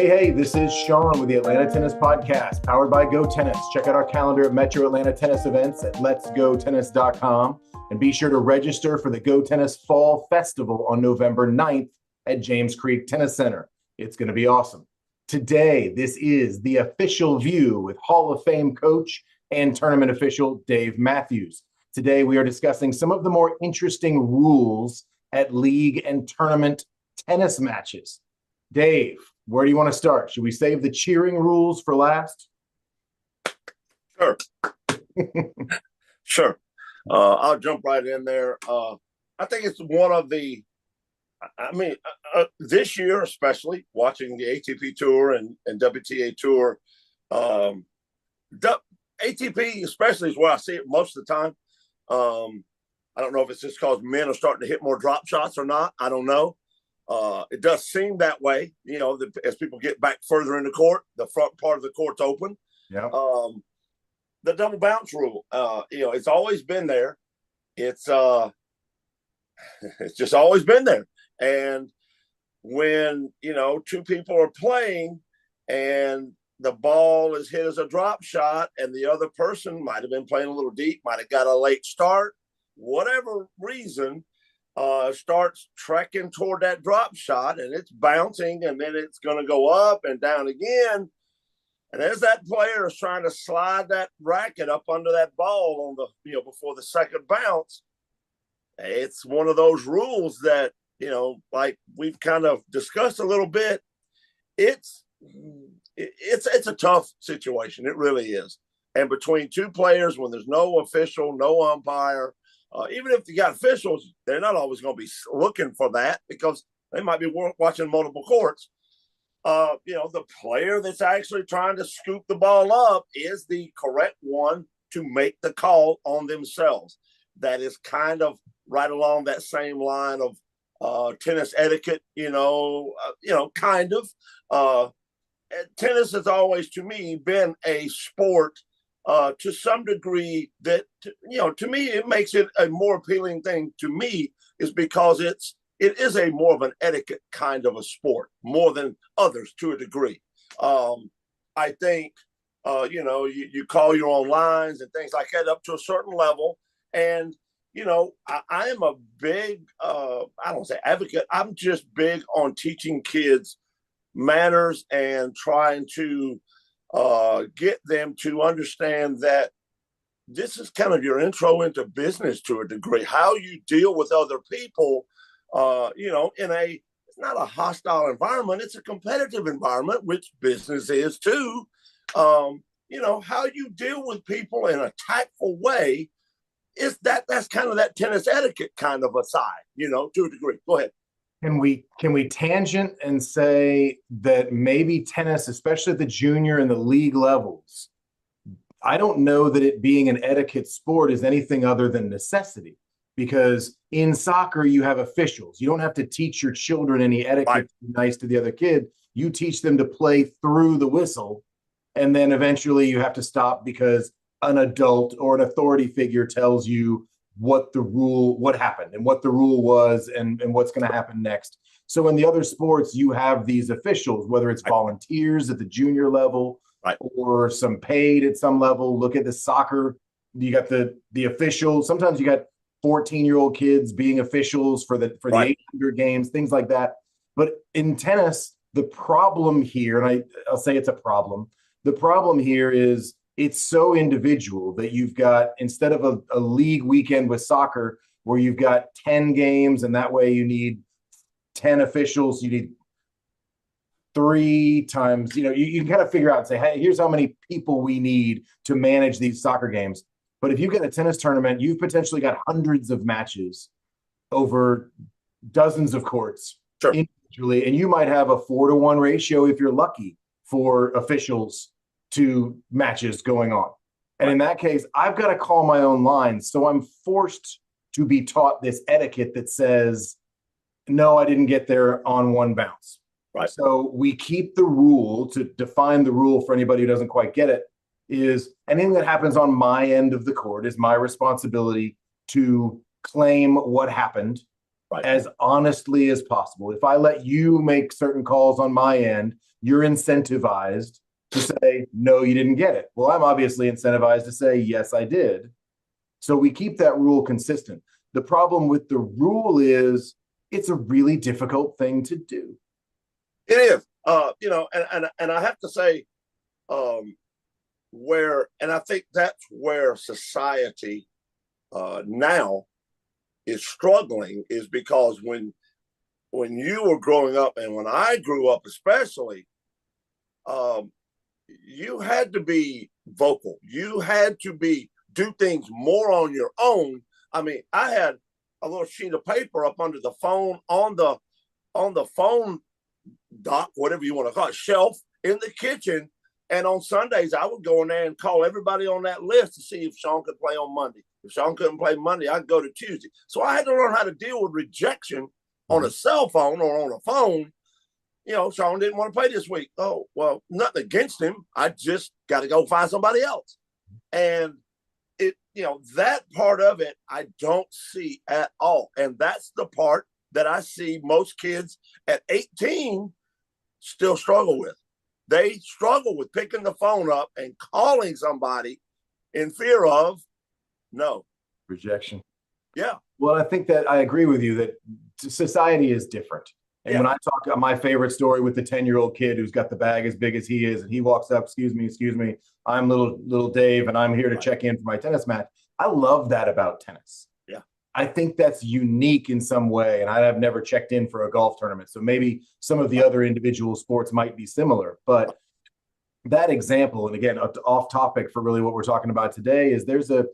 Hey, this is Shaun with the Atlanta Tennis Podcast, powered by GoTennis. Check out our calendar at Metro Atlanta Tennis events at letsgotennis.com. And be sure to register for the GoTennis Fall Festival on November 9th at James Creek Tennis Center. It's going to be awesome. Today, this is the official view with Hall of Fame coach and tournament official Dave Matthews. Today, we are discussing some of the more interesting rules at league and tournament tennis matches. Dave, where do you want to start? Should we save the cheering rules for last? Sure. Sure. I'll jump right in there. I think it's one of the, this year, especially watching the ATP Tour and WTA Tour, ATP especially is where I see it most of the time. I don't know if it's just because men are starting to hit more drop shots or not. I don't know. It does seem that way, as people get back further in the court, the front part of the court's open. Yeah. The double bounce rule, it's always been there. It's just always been there. And when, two people are playing and the ball is hit as a drop shot and the other person might have been playing a little deep, might have got a late start, whatever reason, starts trekking toward that drop shot and it's bouncing and then it's going to go up and down again. And as that player is trying to slide that racket up under that ball on the, before the second bounce, it's one of those rules that, like we've kind of discussed a little bit. It's a tough situation. It really is. And between two players, when there's no official, no umpire, even if you got officials, they're not always going to be looking for that because they might be watching multiple courts. The player that's actually trying to scoop the ball up is the correct one to make the call on themselves. That is kind of right along that same line of tennis etiquette, kind of. Tennis has always, to me, been a sport to some degree that, to me, it makes it a more appealing thing to me is because it is a more of an etiquette kind of a sport, more than others to a degree. I think, you call your own lines and things like that up to a certain level. And, I am a big, I don't say advocate, I'm just big on teaching kids manners and trying to get them to understand that this is kind of your intro into business to a degree, how you deal with other people, it's not a hostile environment. It's a competitive environment, which business is too. How you deal with people in a tactful way that's kind of that tennis etiquette kind of a side, to a degree. Go ahead. Can we tangent and say that maybe tennis, especially at the junior and the league levels, I don't know that it being an etiquette sport is anything other than necessity, because in soccer you have officials. You don't have to teach your children any etiquette right. To be nice to the other kid. You teach them to play through the whistle, and then eventually you have to stop because an adult or an authority figure tells you what happened and what the rule was and what's going to happen next. So in the other sports, you have these officials, whether it's volunteers at the junior level right. or some paid at some level. Look at the soccer. You got the officials. Sometimes you got 14-year-old kids being officials for the right. 800 games, things like that. But in tennis, the problem here, and I'll say it's a problem, the problem here is it's so individual that you've got, instead of a league weekend with soccer where you've got 10 games and that way you need 10 officials, you need 3 times, you can kind of figure out and say, hey, here's how many people we need to manage these soccer games. But if you get a tennis tournament, you've potentially got hundreds of matches over dozens of courts sure. individually, and you might have a 4-to-1 ratio if you're lucky for officials to matches going on. And in that case, I've got to call my own lines. So I'm forced to be taught this etiquette that says, no, I didn't get there on one bounce. Right. So we keep the rule, to define the rule for anybody who doesn't quite get it, is anything that happens on my end of the court is my responsibility to claim what happened Right. as honestly as possible. If I let you make certain calls on my end, you're incentivized to say, no, you didn't get it. Well, I'm obviously incentivized to say, yes, I did. So we keep that rule consistent. The problem with the rule is it's a really difficult thing to do. It is. And I have to say, and I think that's where society now is struggling, is because when you were growing up, and when I grew up especially, you had to be vocal. You had to do things more on your own. I mean, I had a little sheet of paper up under the phone on the phone dock, whatever you want to call it, shelf in the kitchen. And on Sundays, I would go in there and call everybody on that list to see if Shaun could play on Monday. If Shaun couldn't play Monday, I'd go to Tuesday. So I had to learn how to deal with rejection on a cell phone or on a phone. Shaun didn't want to play this week. Oh, well, nothing against him. I just got to go find somebody else. And that part of it, I don't see at all. And that's the part that I see most kids at 18 still struggle with. They struggle with picking the phone up and calling somebody in fear of rejection. Yeah. Well, I think that I agree with you that society is different. And when I talk about my favorite story with the 10-year-old kid who's got the bag as big as he is, and he walks up, excuse me, I'm little Dave, and I'm here to check in for my tennis match. I love that about tennis. Yeah. I think that's unique in some way. And I have never checked in for a golf tournament. So maybe some of the other individual sports might be similar. But that example, and again, off topic for really what we're talking about today, is there's an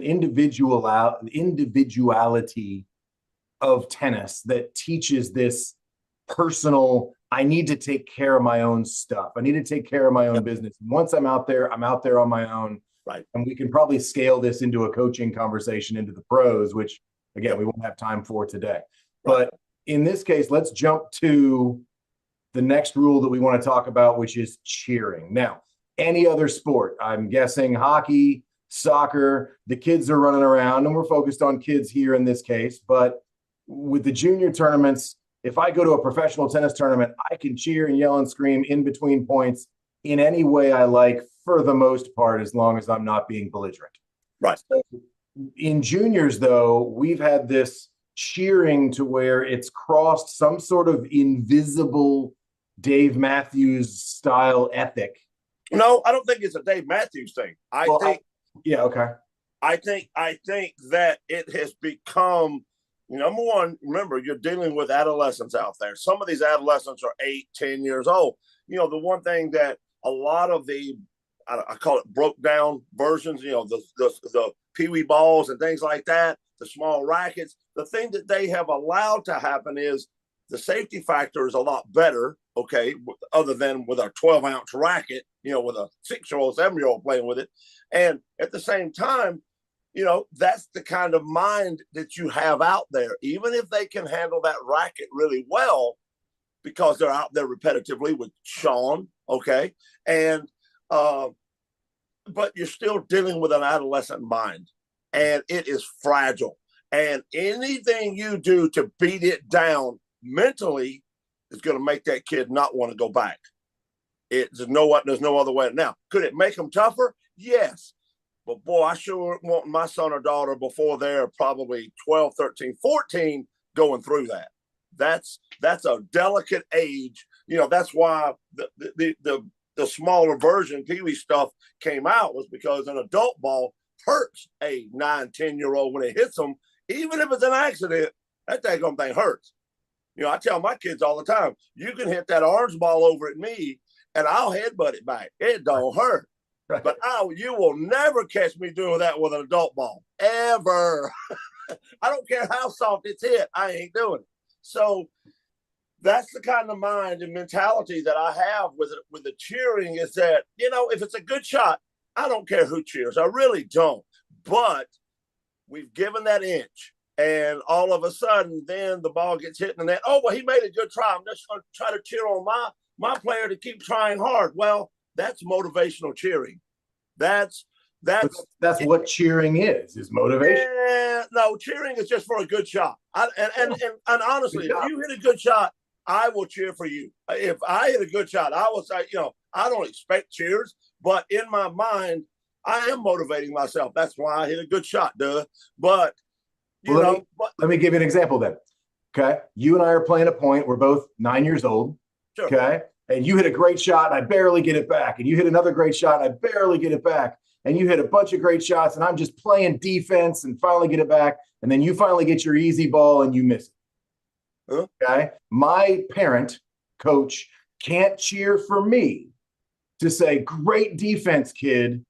individuality of tennis that teaches this personal, I need to take care of my own stuff. I need to take care of my own business. Once I'm out there on my own. Right. And we can probably scale this into a coaching conversation into the pros, which again, we won't have time for today. Right. But in this case, let's jump to the next rule that we want to talk about, which is cheering. Now, any other sport, I'm guessing hockey, soccer, the kids are running around, and we're focused on kids here in this case. But with the junior tournaments, if I go to a professional tennis tournament, I can cheer and yell and scream in between points in any way I like, for the most part, as long as I'm not being belligerent. Right. So in juniors, though, we've had this cheering to where it's crossed some sort of invisible Dave Matthews style ethic. No, I don't think it's a Dave Matthews thing. I think that it has become, number one, remember, you're dealing with adolescents out there. Some of these adolescents are 8, 10 years old. The one thing that a lot of I call it broke down versions, the peewee balls and things like that, the small rackets, the thing that they have allowed to happen is the safety factor is a lot better, okay, other than with a 12-ounce racket, with a 6-year-old, 7-year-old playing with it. And at the same time, that's the kind of mind that you have out there, even if they can handle that racket really well, because they're out there repetitively with Shaun, okay? And, but you're still dealing with an adolescent mind, and it is fragile. And anything you do to beat it down mentally is going to make that kid not want to go back. There's no other way. Now, could it make them tougher? Yes. But boy, I sure want my son or daughter before they're probably 12, 13, 14 going through that. That's a delicate age. That's why the smaller version peewee stuff came out, was because an adult ball hurts a 9, 10-year-old when it hits them. Even if it's an accident, that daggone thing hurts. I tell my kids all the time, you can hit that orange ball over at me and I'll headbutt it back. It don't hurt. Right. But you will never catch me doing that with an adult ball, ever. I don't care how soft it's hit. I ain't doing it. So that's the kind of mind and mentality that I have with the cheering, is that, if it's a good shot, I don't care who cheers. I really don't. But we've given that inch, and all of a sudden, then the ball gets hit in the net. Oh, well, he made a good try. I'm just going to try to cheer on my player to keep trying hard. Well, that's motivational cheering. That's But That's that's what cheering is motivation. no, cheering is just for a good shot. And honestly, if you hit a good shot, I will cheer for you. If I hit a good shot, I will say, I don't expect cheers, but in my mind, I am motivating myself. That's why I hit a good shot, duh. But let me give you an example then. Okay. You and I are playing a point. We're both 9 years old. Sure. Okay. And you hit a great shot and I barely get it back. And you hit another great shot and I barely get it back. And you hit a bunch of great shots and I'm just playing defense and finally get it back. And then you finally get your easy ball and you miss it. Huh? Okay. My parent, coach, can't cheer for me to say, great defense, kid.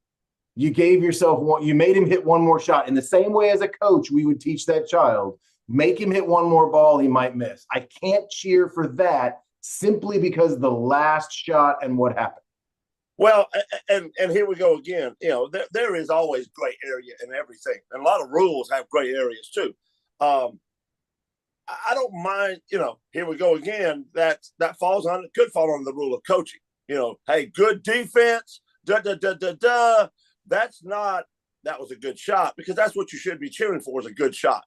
You gave yourself one, you made him hit one more shot. In the same way as a coach, we would teach that child, make him hit one more ball he might miss. I can't cheer for that simply because the last shot and what happened. Well, and here we go again. There is always gray area in everything. And a lot of rules have gray areas too. I don't mind, here we go again. That could fall under the rule of coaching. Hey, good defense, That was a good shot, because that's what you should be cheering for, is a good shot.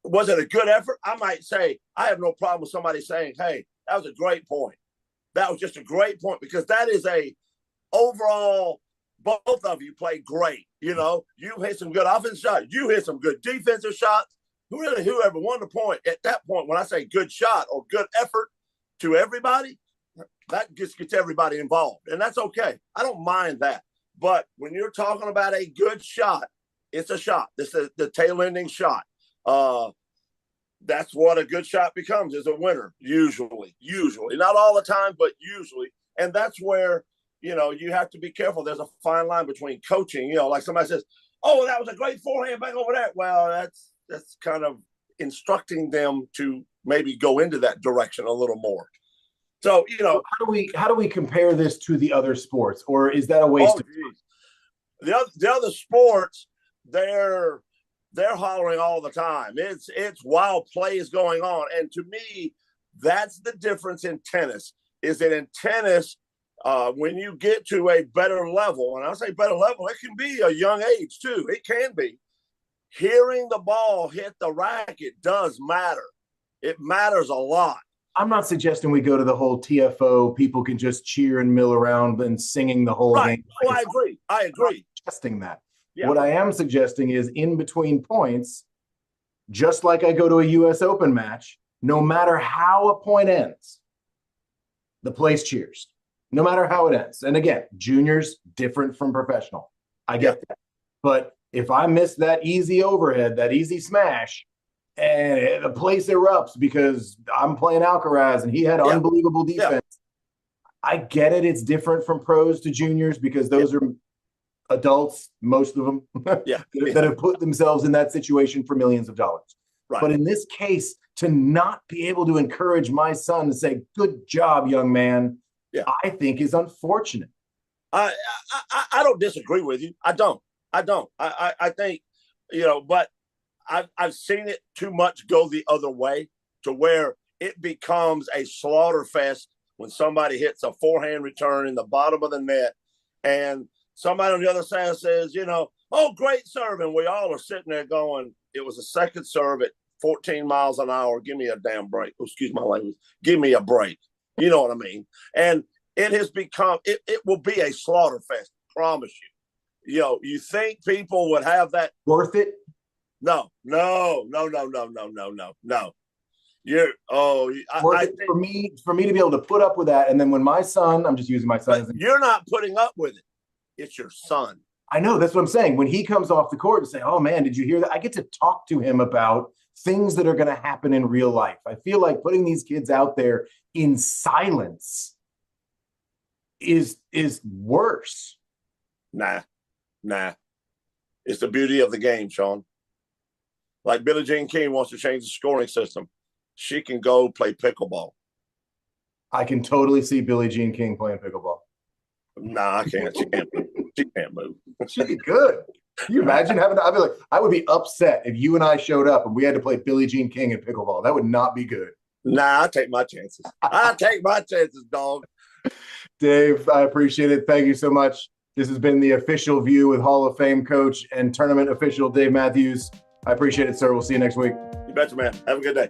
Was it a good effort? I might say, I have no problem with somebody saying, hey, that was a great point. That was just a great point, because that is a overall, both of you played great. You hit some good offensive shots. You hit some good defensive shots. Whoever won the point, at that point, when I say good shot or good effort to everybody, that just gets everybody involved. And that's okay. I don't mind that. But when you're talking about a good shot, it's a shot. This is the tail ending shot. That's what a good shot becomes, is a winner, usually. Not all the time, but usually. And that's where, you have to be careful. There's a fine line between coaching, like somebody says, oh, that was a great forehand back over there. Well, that's kind of instructing them to maybe go into that direction a little more. So, how do we compare this to the other sports, or is that a waste of time? The other sports, they're hollering all the time. It's wild plays going on. And to me, that's the difference in tennis, is that in tennis, when you get to a better level, and I say better level, it can be a young age too. It can be. Hearing the ball hit the racket does matter. It matters a lot. I'm not suggesting we go to the whole TFO, people can just cheer and mill around and singing the whole game. Oh, I agree. I'm not suggesting that. Yeah. What I am suggesting is, in between points, just like I go to a US Open match, no matter how a point ends, the place cheers, no matter how it ends. And again, juniors, different from professional. I get that. But if I miss that easy overhead, that easy smash, and the place erupts because I'm playing Alcaraz and he had unbelievable defense. I get it. It's different from pros to juniors, because those are adults, most of them, that have put themselves in that situation for millions of dollars. Right. But in this case, to not be able to encourage my son to say, good job, young man, I think is unfortunate. I don't disagree with you. I don't. I think, but I've seen it too much go the other way, to where it becomes a slaughter fest when somebody hits a forehand return in the bottom of the net, and somebody on the other side says, oh, great serve. And we all are sitting there going, it was a second serve at 14 miles an hour. Give me a damn break. Oh, excuse my language. Give me a break. You know what I mean? And it has become, it will be a slaughter fest. I promise you. You think people would have that? Worth it? No. For me to be able to put up with that, and then when my son, I'm just using my son, you're not putting up with it. It's your son. I know, that's what I'm saying. When he comes off the court and say, "Oh man, did you hear that?" I get to talk to him about things that are going to happen in real life. I feel like putting these kids out there in silence is worse. Nah. It's the beauty of the game, Shaun. Like Billie Jean King wants to change the scoring system. She can go play pickleball. I can totally see Billie Jean King playing pickleball. Nah, I can't. She can't move. She can't move. She'd be good. Can you imagine having to, I would be upset if you and I showed up and we had to play Billie Jean King in pickleball. That would not be good. Nah, I take my chances. I take my chances, dog. Dave, I appreciate it. Thank you so much. This has been the Official View with Hall of Fame coach and tournament official Dave Matthews. I appreciate it, sir. We'll see you next week. You betcha, man. Have a good day.